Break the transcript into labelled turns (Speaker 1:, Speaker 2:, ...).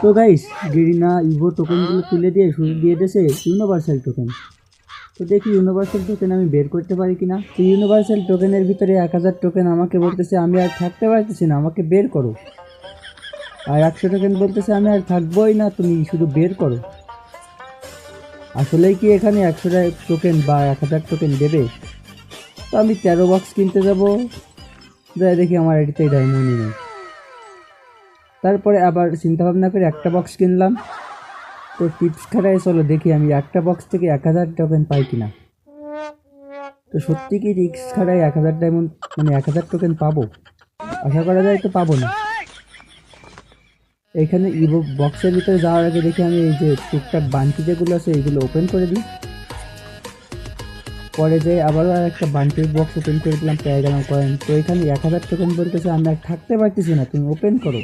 Speaker 1: তো guys Garena Ivo টোকেনগুলো তুলে দিয়ে শুরু দিয়ে দিয়েছে ইউনিভার্সাল টোকেন। তো দেখি ইউনিভার্সাল টোকেন আমি বের করতে পারি কিনা। তো ইউনিভার্সাল টোকেনের ভিতরে 1000 টোকেন আমাকে বলতেছে আমি আর থাকতে পারতেছি না, আমাকে বের করো। আর 100 টোকেন বলতেছে আমি আর থাকবোই না, তুমি শুধু বের করো। আসলেই কি এখানে 100 টোকেন বা 1000 টোকেন দেবে? তো আমি 13 বক্স কিনতে যাব, যাই দেখি আমার এটিতে ডায়মন্ডই নেই। তারপরে আবার চিন্তা ভাবনা করে একটা বক্স কিনলাম। তো টিপস খাটায় চলো দেখি আমি একটা বক্স থেকে 1000 টোকেন পাই কিনা। তো সত্যি কি রিক্স খাটায় 1000 ডায়মন্ড মানে 1000 টোকেন পাবো? আশা করা যায় তো পাবো না। এখানে ইভো বক্সের ভিতরে যাওয়ার আগে দেখি আমি এই যে টুকটাক বান্টি যেগুলো আছে এইগুলো ওপেন করে দিই। পরে যে আবারও আর একটা বান্টির বক্স ওপেন করে দিলাম, পেয়ে গেলাম কয়েন। তো এখানে 1000 টোকেন বলতেছে আমি আর থাকতে পারতেছি না, তুমি ওপেন করো।